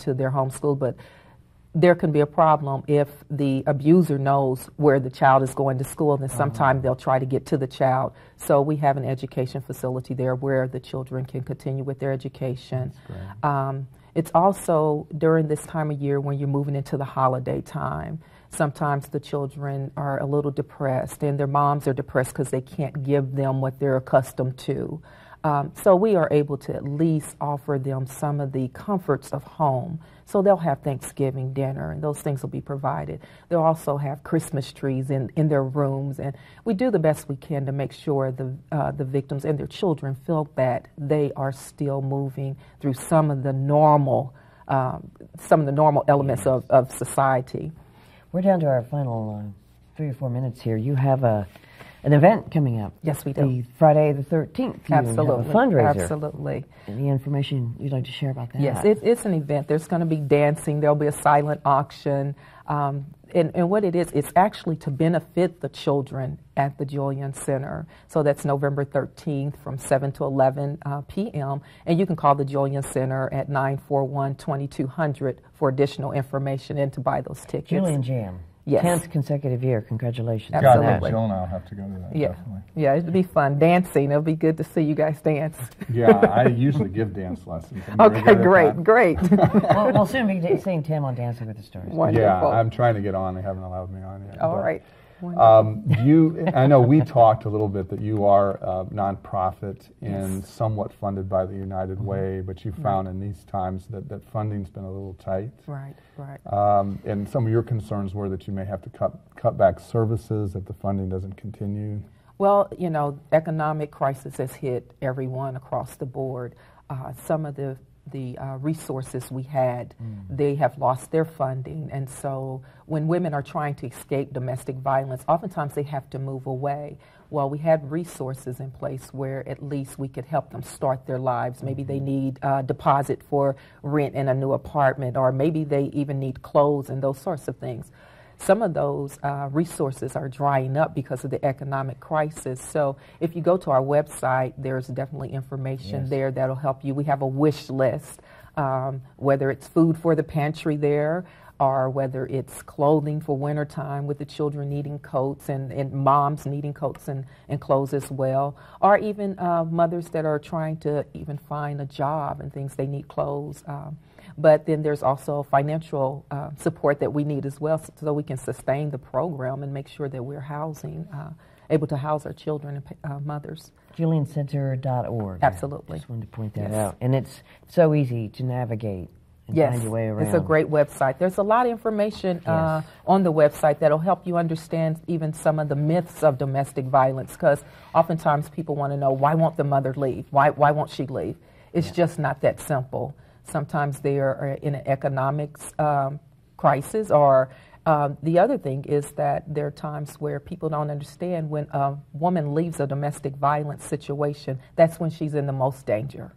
to their homeschool, but there can be a problem if the abuser knows where the child is going to school, then sometimes they'll try to get to the child. So we have an education facility there where the children can continue with their education. It's also during this time of year when you're moving into the holiday time. Sometimes the children are a little depressed and their moms are depressed because they can't give them what they're accustomed to. So we are able to at least offer them some of the comforts of home. So they'll have Thanksgiving dinner and those things will be provided. They'll also have Christmas trees in their rooms, and we do the best we can to make sure the victims and their children feel that they are still moving through some of the normal elements of society. We're down to our final 3 or 4 minutes here. You have an event coming up. Yes, we do. The Friday the 13th. Absolutely. Have a fundraiser. Absolutely. Any information you'd like to share about that? Yes, it's an event. There's going to be dancing. There'll be a silent auction. And what it is, it's actually to benefit the children at the Julian Center. So that's November 13th from 7 to 11 p.m. And you can call the Julian Center at 941-2200 for additional information and to buy those tickets. Julian Jam. Yes. 10th consecutive year. Congratulations. Absolutely. Yeah, Jill and I'll have to go to that, definitely. Yeah, it'll be fun. Dancing. It'll be good to see you guys dance. Yeah, I usually give dance lessons. Okay, great. We'll soon be seeing Tim on Dancing with the Stars. Wonderful. Yeah, I'm trying to get on. They haven't allowed me on yet. All right. I know we talked a little bit that you are a nonprofit and somewhat funded by the United Way, but you found in these times that funding's been a little tight. Right. And some of your concerns were that you may have to cut back services if the funding doesn't continue. Well, economic crisis has hit everyone across the board. Some of the resources we had, they have lost their funding. And so when women are trying to escape domestic violence, oftentimes they have to move away. Well, we had resources in place where at least we could help them start their lives. Maybe they need a deposit for rent in a new apartment, or maybe they even need clothes and those sorts of things. Some of those resources are drying up because of the economic crisis. So if you go to our website, there's definitely information there that'll help you. We have a wish list, whether it's food for the pantry there, or whether it's clothing for wintertime with the children needing coats and moms needing coats and clothes as well, or even mothers that are trying to even find a job and things, they need clothes. But then there's also financial support that we need as well so we can sustain the program and make sure that we're able to house our children and mothers. JulianCenter.org. Absolutely. Just wanted to point that out. And it's so easy to navigate and find your way around. It's a great website. There's a lot of information on the website that'll help you understand even some of the myths of domestic violence, because oftentimes people want to know, why won't the mother leave? Why won't she leave? It's just not that simple. Sometimes they are in an economics crisis, or the other thing is that there are times where people don't understand when a woman leaves a domestic violence situation, that's when she's in the most danger.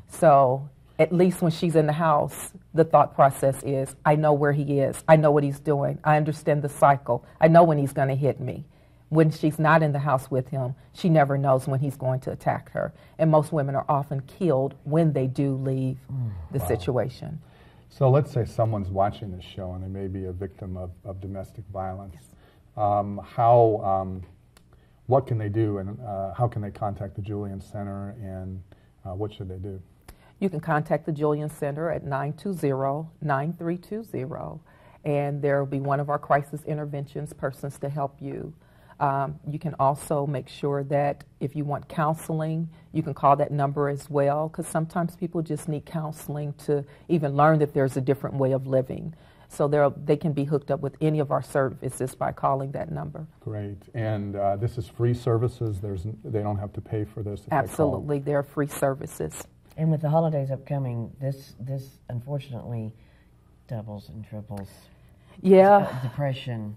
So at least when she's in the house, the thought process is, I know where he is, I know what he's doing, I understand the cycle, I know when he's going to hit me. When she's not in the house with him, she never knows when he's going to attack her. And most women are often killed when they do leave the situation. So let's say someone's watching this show and they may be a victim of domestic violence. What can they do, and how can they contact the Julian Center, and what should they do? You can contact the Julian Center at 920-9320, and there will be one of our crisis interventions persons to help you. You can also make sure that if you want counseling, you can call that number as well, because sometimes people just need counseling to even learn that there's a different way of living. So they can be hooked up with any of our services by calling that number. Great. And this is free services? They don't have to pay for this? Absolutely. They're free services. And with the holidays upcoming, this unfortunately doubles and triples. Yeah. Depression.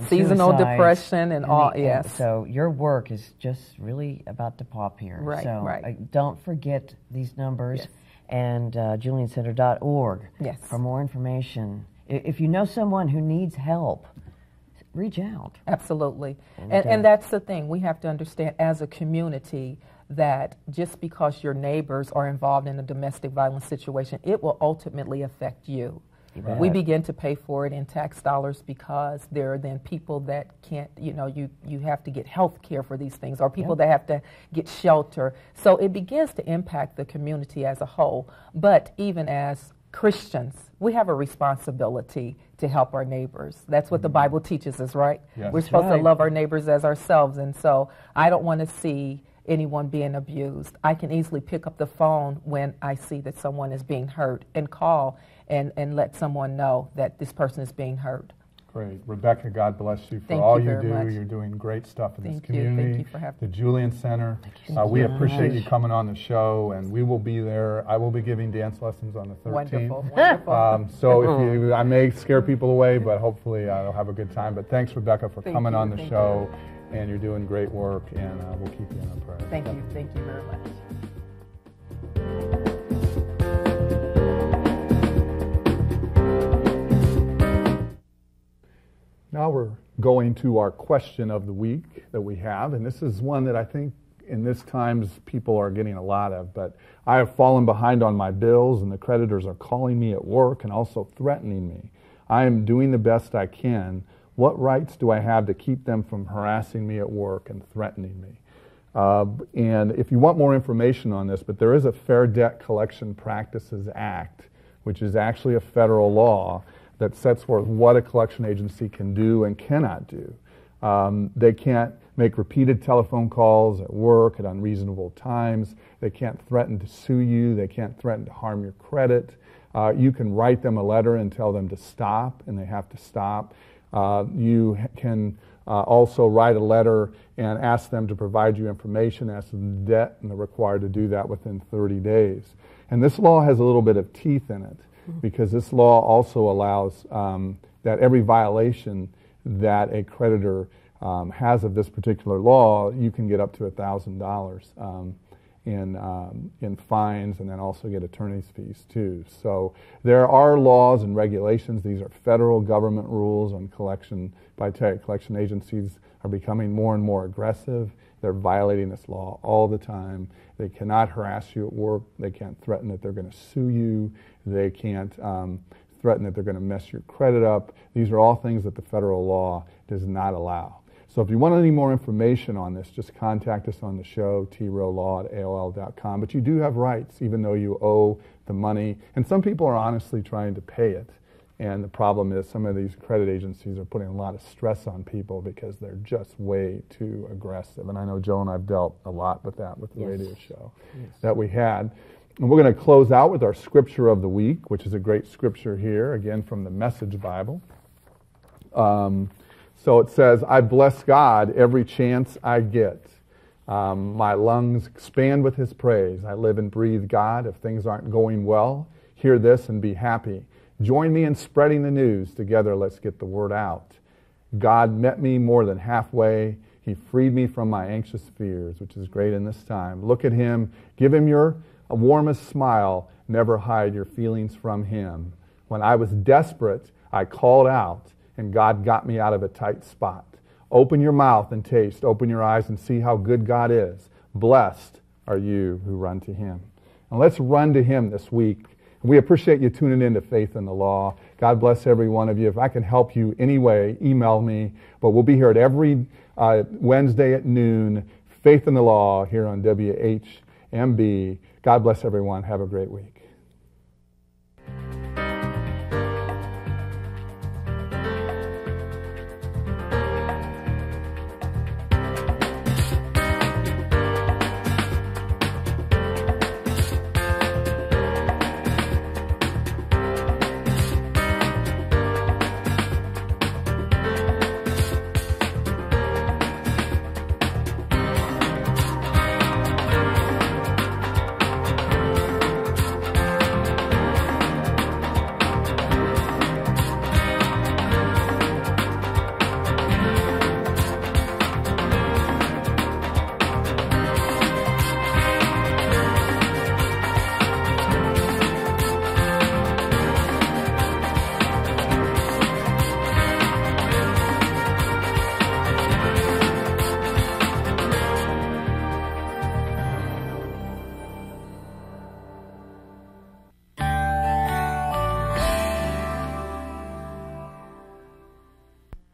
Seasonal depression and all, yes. So your work is just really about to pop here. Right, so right. Don't forget these numbers and JulianCenter.org for more information. If you know someone who needs help, reach out. Absolutely. And that's the thing. We have to understand as a community that just because your neighbors are involved in a domestic violence situation, it will ultimately affect you. Right. We begin to pay for it in tax dollars because there are then people that can't, you have to get health care for these things, or people that have to get shelter. So it begins to impact the community as a whole. But even as Christians, we have a responsibility to help our neighbors. That's what the Bible teaches us, right? Yes. We're supposed to love our neighbors as ourselves. And so I don't want to see anyone being abused. I can easily pick up the phone when I see that someone is being hurt and call and let someone know that this person is being hurt. Great. Rebecca, God bless you for all you do. You're doing great stuff in this community. Thank you for having me. The Julian Center. We appreciate you coming on the show, and we will be there. I will be giving dance lessons on the 13th. Wonderful. So I may scare people away, but hopefully they'll have a good time. But thanks, Rebecca, for coming on the show. And you're doing great work, and we'll keep you in our prayers. Thank you. Thank you very much. Now we're going to our question of the week that we have, and this is one that I think in this times people are getting a lot of, but I have fallen behind on my bills, and the creditors are calling me at work and also threatening me. I am doing the best I can. What rights do I have to keep them from harassing me at work and threatening me? And if you want more information on this, but there is a Fair Debt Collection Practices Act, which is actually a federal law that sets forth what a collection agency can do and cannot do. They can't make repeated telephone calls at work at unreasonable times. They can't threaten to sue you. They can't threaten to harm your credit. You can write them a letter and tell them to stop, and they have to stop. You can also write a letter and ask them to provide you information as to the debt, and they're required to do that within 30 days. And this law has a little bit of teeth in it, because this law also allows that every violation that a creditor has of this particular law, you can get up to $1,000 in fines, and then also get attorney's fees too. So there are laws and regulations. These are federal government rules on collection by collection agencies are becoming more and more aggressive. They're violating this law all the time. They cannot harass you at work. They can't threaten that they're going to sue you. They can't threaten that they're going to mess your credit up. These are all things that the federal law does not allow. So if you want any more information on this, just contact us on the show, trolaw@aol.com. But you do have rights, even though you owe the money. And some people are honestly trying to pay it. And the problem is some of these credit agencies are putting a lot of stress on people because they're just way too aggressive. And I know Joe and I have dealt a lot with that with the radio show that we had. And we're going to close out with our scripture of the week, which is a great scripture here, again from the Message Bible. So it says, I bless God every chance I get. My lungs expand with His praise. I live and breathe God. If things aren't going well, hear this and be happy. Join me in spreading the news. Together, let's get the word out. God met me more than halfway. He freed me from my anxious fears, which is great in this time. Look at Him. Give Him your warmest smile. Never hide your feelings from Him. When I was desperate, I called out, and God got me out of a tight spot. Open your mouth and taste. Open your eyes and see how good God is. Blessed are you who run to Him. And let's run to Him this week. We appreciate you tuning in to Faith in the Law. God bless every one of you. If I can help you any way, email me. But we'll be here at every Wednesday at noon, Faith in the Law, here on WHMB. God bless everyone. Have a great week.